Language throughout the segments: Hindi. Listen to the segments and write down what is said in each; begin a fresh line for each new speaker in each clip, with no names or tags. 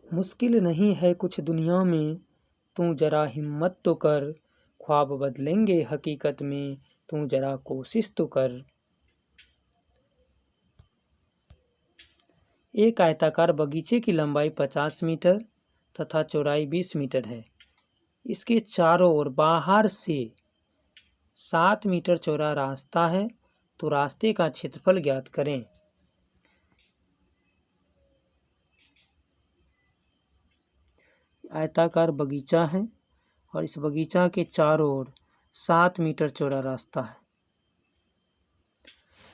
मुश्किल नहीं है कुछ दुनिया में, तू जरा हिम्मत तो कर, ख्वाब बदलेंगे हकीकत में, तू जरा कोशिश तो कर। एक आयताकार बगीचे की लंबाई 50 मीटर तथा चौड़ाई 20 मीटर है। इसके चारों ओर बाहर से 7 मीटर चौड़ा रास्ता है, तो रास्ते का क्षेत्रफल ज्ञात करें। आयताकार बगीचा है और इस बगीचा के चारों ओर 7 मीटर चौड़ा रास्ता है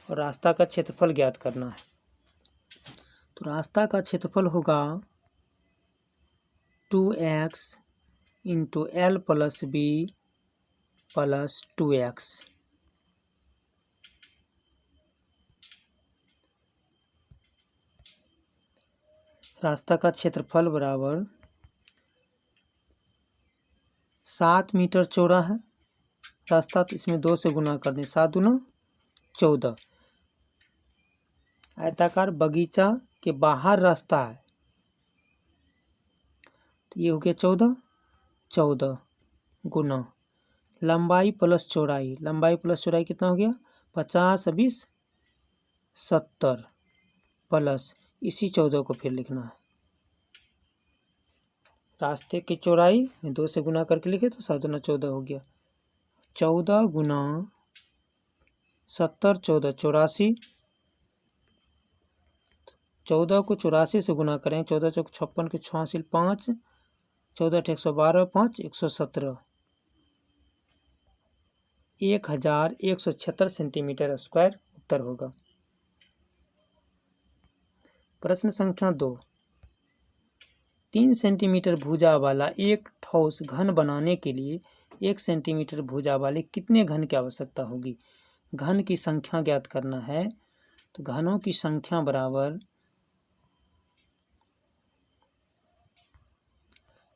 और रास्ता का क्षेत्रफल ज्ञात करना है। तो रास्ता का क्षेत्रफल होगा 2x into L plus B plus 2x। रास्ता का क्षेत्रफल बराबर 7 मीटर चौड़ा है रास्ता, तो इसमें 2 से गुना कर दें, 7 दूना 14। आयताकार बगीचा के बाहर रास्ता है, तो ये हो गया 14 गुना लंबाई प्लस चौड़ाई। लंबाई प्लस चौड़ाई कितना हो गया? 50 20 70 प्लस इसी 14 को फिर लिखना है। रास्ते की चौड़ाई में 2 से गुना करके लिखे तो 7 दूना 14 हो गया। 14 गुना 70 14 84। 14 को 84 से गुना करें, 14 चौक 56 के 86 5 14 112 5 117 1176 सेंटीमीटर स्क्वायर उत्तर होगा। प्रश्न संख्या 2। 3 सेंटीमीटर भुजा वाला एक ठोस घन बनाने के लिए 1 सेंटीमीटर भुजा वाले कितने घन की आवश्यकता होगी? घन की संख्या ज्ञात करना है। तो घनों की संख्या बराबर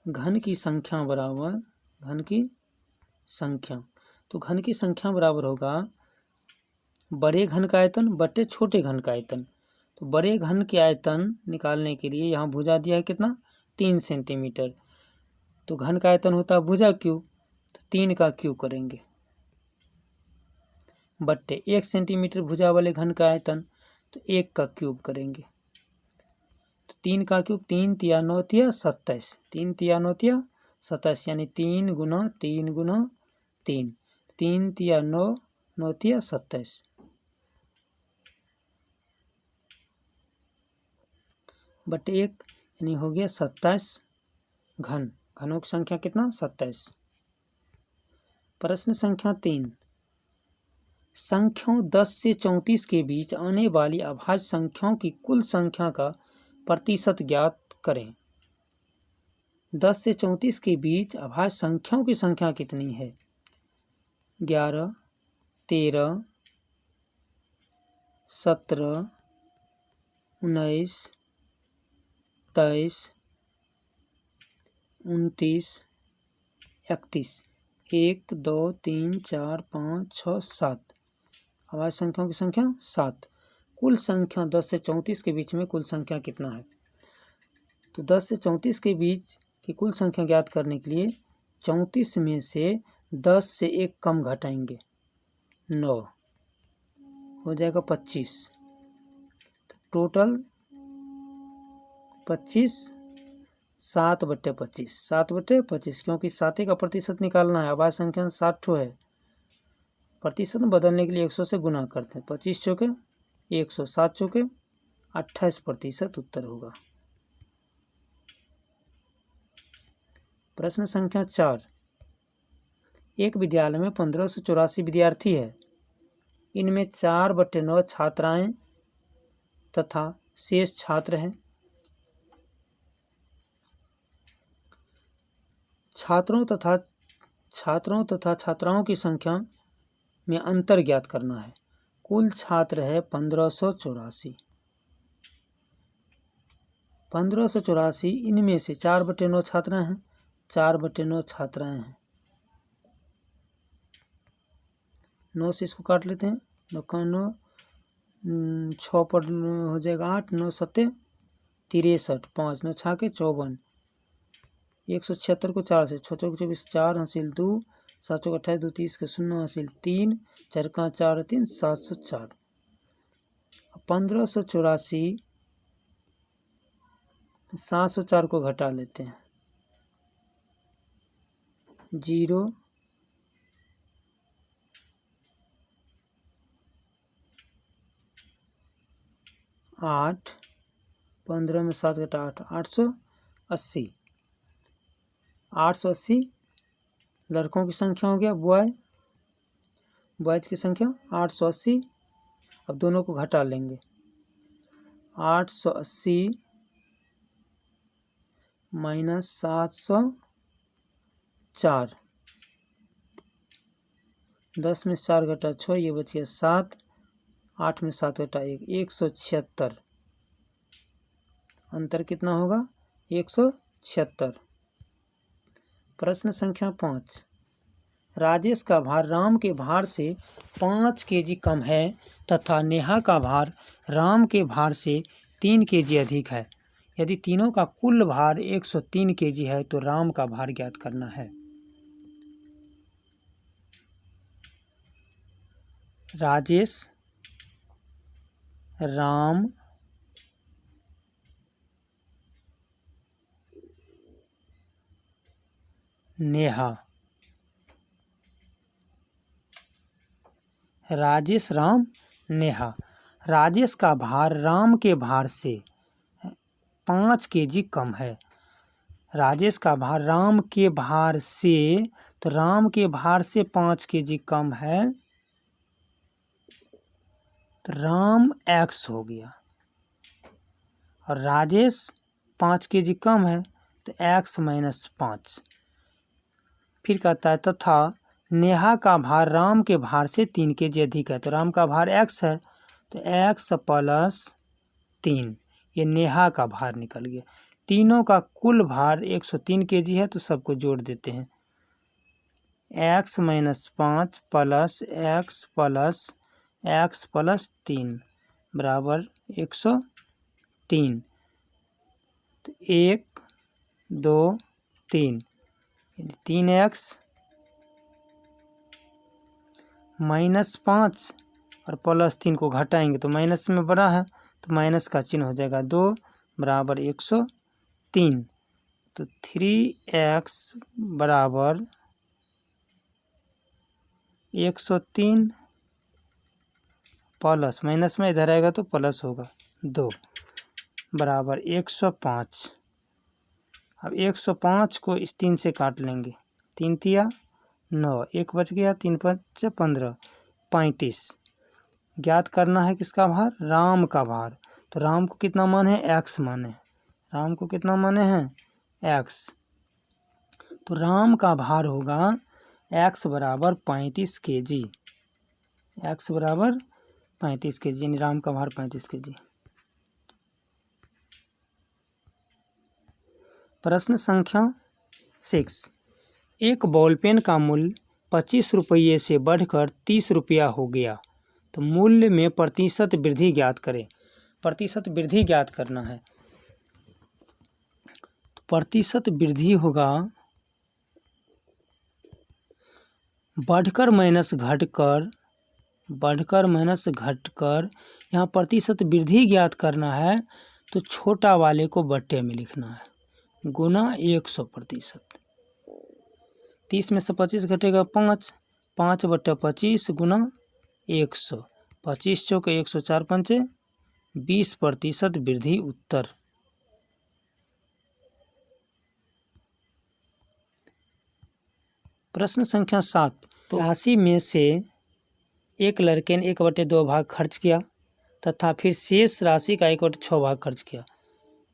घन की संख्या तो घन की संख्या बराबर होगा बड़े घन का आयतन बटे छोटे घन का आयतन। तो बड़े घन के आयतन निकालने के लिए यहाँ भुजा दिया है कितना? 3 सेंटीमीटर। तो घन का आयतन होता है भुजा क्यूब, तो 3 का क्यूब करेंगे बट्टे 1 सेंटीमीटर भुजा वाले घन का आयतन, तो 1 का क्यूब करेंगे। तो 3 का क्यूब 3 तिया 9 तिया 27, 3 तिया 9 तिया 27 यानी 3 गुना 3 गुना 3, 3 तिया 9 9 तिया 27 बटे 1 यानी हो गया 27 घन। घनों की संख्या कितना? 27। प्रश्न संख्या 3। संख्याओं 10 से 34 के बीच आने वाली अभाज्य संख्याओं की कुल संख्या का प्रतिशत ज्ञात करें। 10 से 34 के बीच अभाज्य संख्याओं की संख्या कितनी है? 11 13 17 19 23 29 31 1 2 3 4 5 6 7। अभाज्य संख्याओं की संख्या 7। कुल संख्या 10 से 34 के बीच में कुल संख्या कितना है? तो 10 से 34 के बीच की कुल संख्या ज्ञात करने के लिए 34 में से 10 से 1 कम घटाएंगे, 9 हो जाएगा 25। तो टोटल 25 7 बट्टे 25 7 बट्टे 25, क्योंकि 7 का प्रतिशत निकालना है। अभाज्य संख्या 60 है। प्रतिशत बदलने के लिए 100 से गुना करते हैं। 25 चौके 100 7 चौके 28% उत्तर होगा। प्रश्न संख्या 4। एक विद्यालय में 1584 विद्यार्थी है। इनमें 4/9 छात्राएं तथा शेष छात्र हैं। छात्रों तथा छात्राओं की संख्या में अंतर ज्ञात करना है। कुल छात्र है 1584। 1584 इनमें से 4/9 छात्राएं हैं, 4/9 छात्राएं हैं। 9 से इसको काट लेते हैं, 9 का 9 6 पर हो जाएगा 8 9 7 63, 5 9 6 के 54, 176 को 4 से, 6 चौक 24, 4 हासिल 2, 7 चौक 28, 2 30 के 0 हासिल 3, 4 का 4 3, 704। 1584 704 को घटा लेते हैं, 0 8, 15 में 7 घटा 8, 880। 880 लड़कों की संख्या हो गया, बॉयज की संख्या 880। अब दोनों को घटा लेंगे, 880 माइनस 704, 10 में 4 घटा 6, ये बच गया 7, 8 में 7 घटा 1, 176। अंतर कितना होगा? 176। प्रश्न संख्या 5, राजेश का भार राम के भार से 5 kg कम है तथा नेहा का भार राम के भार से 3 kg अधिक है। यदि तीनों का कुल भार 103 kg है तो राम का भार ज्ञात करना है। राजेश, राम, नेहा। राजेश, राम, नेहा। राजेश का भार राम के भार से 5 kg कम है। राजेश का भार राम के भार से, तो राम के भार से 5 kg कम है, तो राम x हो गया, और राजेश 5 kg कम है तो x माइनस 5। फिर कहता है तथा नेहा का भार राम के भार से 3 kg अधिक है, तो राम का भार x है तो x प्लस 3, ये नेहा का भार निकल गया। तीनों का कुल भार 103 kg है तो सबको जोड़ देते हैं, x minus 5 plus x plus 3 बराबर 103। तो 1 2 3, 3x माइनस 5 और प्लस 3 को घटाएंगे तो माइनस में बड़ा है तो माइनस का चिन्ह हो जाएगा, 2 बराबर 103। तो 3x बराबर 103 प्लस माइनस में इधर आएगा तो प्लस होगा, 2 बराबर 105। अब 105 को इस 3 से काट लेंगे, 3 तिया 9, 1 बच गया, 3 5 15, 35। ज्ञात करना है किसका भार? राम का भार। तो राम को कितना माने हैं? x माने। राम को कितना माने हैं? x। तो राम का भार होगा x बराबर 35 kg। x बराबर 35 kg, यानी राम का भार 35 kg। प्रश्न संख्या 6, एक बॉल पेन का मूल्य 25 रुपये से बढ़कर 30 रुपया हो गया, तो मूल्य में प्रतिशत वृद्धि ज्ञात करें। प्रतिशत वृद्धि ज्ञात करना है, तो प्रतिशत वृद्धि होगा बढ़कर माइनस घटकर, बढ़कर माइनस घटकर। यहाँ प्रतिशत वृद्धि ज्ञात करना है तो छोटा वाले को बट्टे में लिखना है, गुना 100%। 30 में से 25 घटेगा 5, 5 बट्टा 25 गुना 100, 25 चौक 104 पंचे 20% वृद्धि उत्तर। प्रश्न संख्या 7, तो राशि में से एक लड़के ने 1/2 भाग खर्च किया तथा फिर शेष राशि का 1/6 भाग खर्च किया।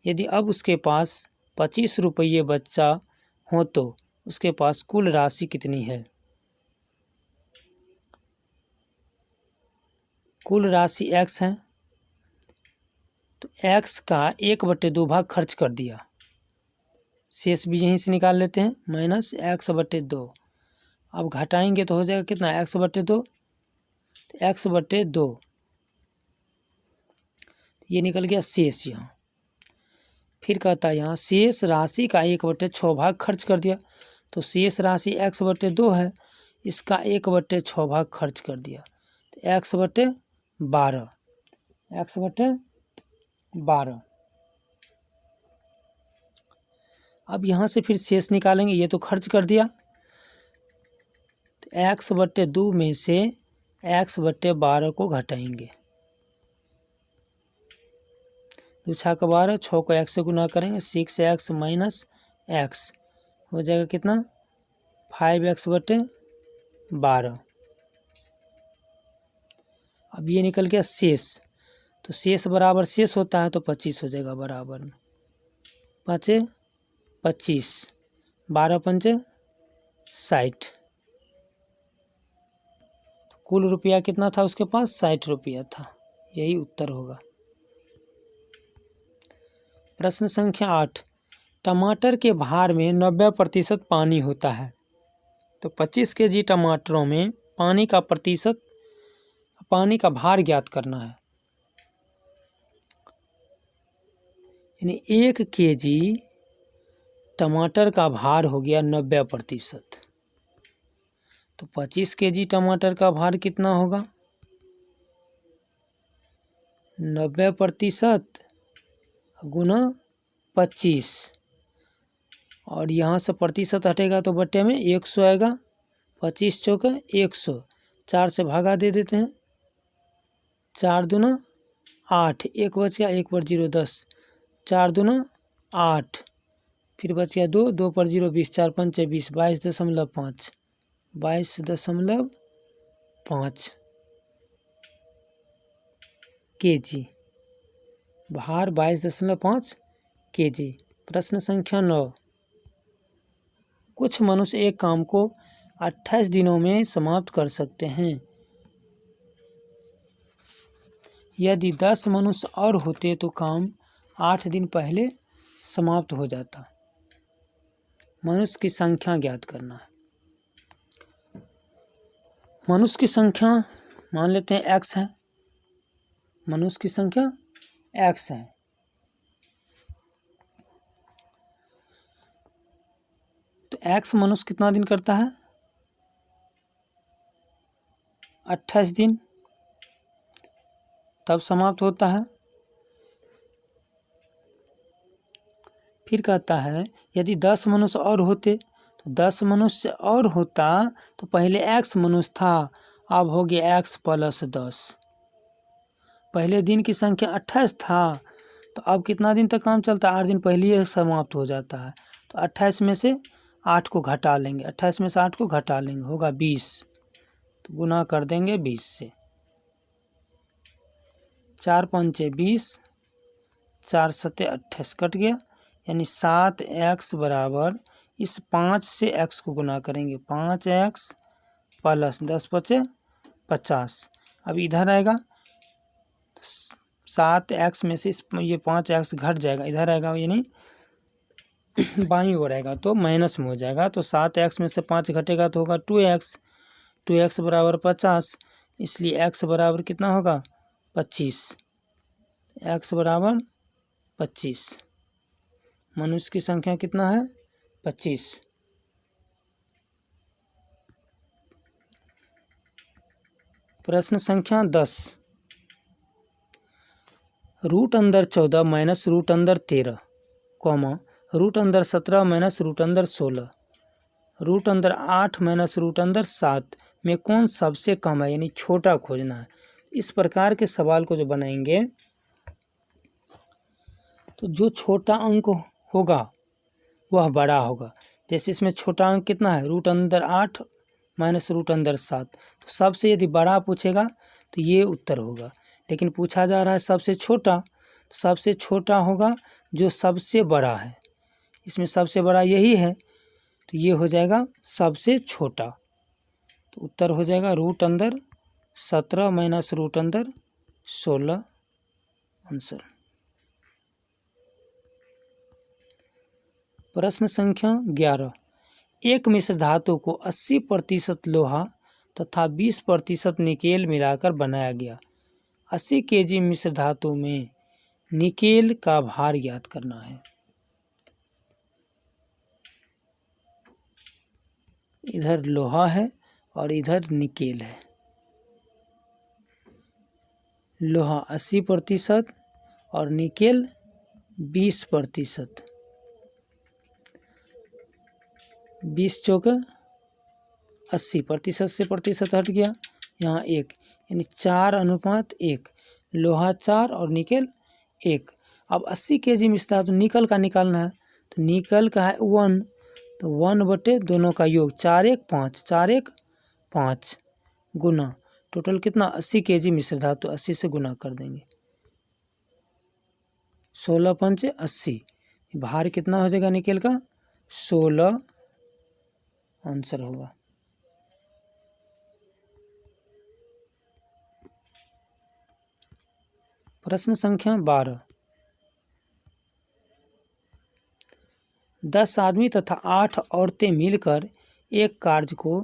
यदि अब उसके पास 25 रुपये बचा हो तो उसके पास कुल राशि कितनी है? कुल राशि x है, तो x का 1/2 भाग खर्च कर दिया, शेष भी यहीं से निकाल लेते हैं, माइनस x/2। अब घटाएंगे तो हो जाएगा कितना? x/2, x/2 ये निकल गया शेष यहाँ। फिर कहता है यहाँ शेष राशि का 1/6 भाग खर्च कर दिया। तो शेष राशि x/2 है, इसका 1/6 भाग खर्च कर दिया तो x/12, x/12। अब यहाँ से फिर शेष निकालेंगे, ये तो खर्च कर दिया तो x/2 में से x/12 को घटाएंगे। 2 छः का 12, 6 को x से गुना करेंगे 6x माइनस x हो जाएगा कितना 5x/12। अब ये निकल गया शेष, तो शेष बराबर शेष होता है तो 25 हो जाएगा बराबर में 5 25, 12 पंचे 60। कुल रुपया कितना था उसके पास 60 रुपया था, यही उत्तर होगा। प्रश्न संख्या 8, टमाटर के भार में 90% पानी होता है। तो 25 kg टमाटरों में पानी का भार ज्ञात करना है। यानी 1 kg टमाटर का भार हो गया 90%। तो 25 kg टमाटर का भार कितना होगा 90% गुना 25, और यहाँ से प्रतिशत हटेगा तो बट्टे में 100 आएगा। 25 चौका 100, 4 से भागा दे देते हैं, 4 दूना 8, 1 बच गया, 1 पर 0 10, 4 दूना 8, फिर बच गया 2, 2 पर 0 20, 4 पंचे 20, 22.5, 22.5 kg भार 22.5 kg। प्रश्न संख्या 9, कुछ मनुष्य एक काम को 28 दिनों में समाप्त कर सकते हैं। यदि 10 मनुष्य और होते तो काम 8 दिन पहले समाप्त हो जाता। मनुष्य की संख्या ज्ञात करना है। मनुष्य की संख्या मान लेते हैं x है, मनुष्य की संख्या x है। तो x मनुष्य कितना दिन करता है 28 दिन, तब समाप्त होता है। फिर कहता है यदि 10 मनुष्य और होते तो 10 मनुष्य और होता तो पहले x मनुष्य था, अब हो गया x + 10। पहले दिन की संख्या 28 था तो अब कितना दिन तक काम चलता है 8 दिन पहले ही समाप्त हो जाता है। तो 28 में से 8 को घटा लेंगे, 28 में से 8 को घटा लेंगे होगा 20, तो गुना कर देंगे 20 से, 4 पंचे 20, 4 सत्ते 28 कट गया, यानी 7x बराबर इस 5 से x को गुना करेंगे 5x + 10 पचे 50। अब इधर आएगा 7x में से ये 5x घट जाएगा, इधर आएगा यानी बाईं ओर आएगा तो माइनस में हो जाएगा। तो 7x में से 5 घटेगा तो होगा 2x, 2x बराबर 50, इसलिए x बराबर कितना होगा 25, x बराबर 25। मनुष्य की संख्या कितना है 25। प्रश्न संख्या 10, √14 माइनस √13, √17 माइनस √16, √8 माइनस √7 में कौन सबसे कम है, यानी छोटा खोजना है। इस प्रकार के सवाल को जो बनाएंगे तो जो छोटा अंक होगा वह बड़ा होगा। जैसे इसमें छोटा अंक कितना है √8 माइनस √7, तो सबसे यदि बड़ा पूछेगा तो ये उत्तर होगा। लेकिन पूछा जा रहा है सबसे छोटा, सबसे छोटा होगा जो सबसे बड़ा है, इसमें सबसे बड़ा यही है तो ये हो जाएगा सबसे छोटा। तो उत्तर हो जाएगा √17 माइनस √16 आंसर। प्रश्न संख्या 11, एक मिश्र धातु को 80% लोहा तथा 20% निकेल मिलाकर बनाया गया। 80 kg मिश्र धातु में निकेल का भार ज्ञात करना है। इधर लोहा है और इधर निकेल है। लोहा 80% और निकेल 20%। 20 चौके 80%, से प्रतिशत हट गया, यहाँ 1, यानी 4:1। लोहा 4 और निकेल 1। अब 80 kg मिलता है तो निकल का निकालना है, तो निकल का है 1, तो 1/, दोनों का योग 4 1 5, 4 1 5 गुना टोटल कितना 80 kg मिश्र धातु, 80 से गुना कर देंगे, 16 पंचे 80। भार कितना हो जाएगा निकेल का 16 आंसर होगा। प्रश्न संख्या 12। 10 आदमी तथा 8 औरतें मिलकर एक कार्य को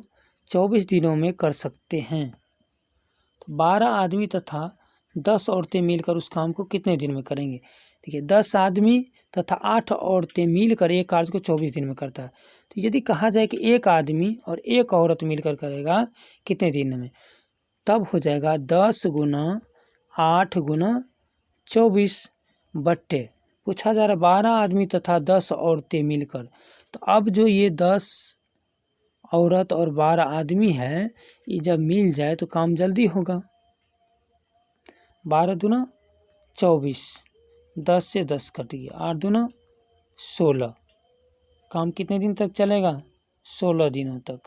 24 दिनों में कर सकते हैं। तो 12 आदमी तथा 10 औरतें मिलकर उस काम को कितने दिन में करेंगे। देखिए 10 आदमी तथा 8 औरतें मिलकर एक कार्य को 24 दिन में करता है। तो यदि कहा जाए कि एक आदमी और एक औरत मिलकर करेगा कितने दिन में, तब हो जाएगा 10 गुना 8 गुना 24 बट्टे, पूछा जा रहा 12 आदमी तथा 10 औरतें मिलकर। तो अब जो ये 10 औरत और 12 आदमी है, ये जब मिल जाए तो काम जल्दी होगा। 12 दूना 24, 10 से 10 कट गया, 8 दूना 16। काम कितने दिन तक चलेगा 16 दिनों तक।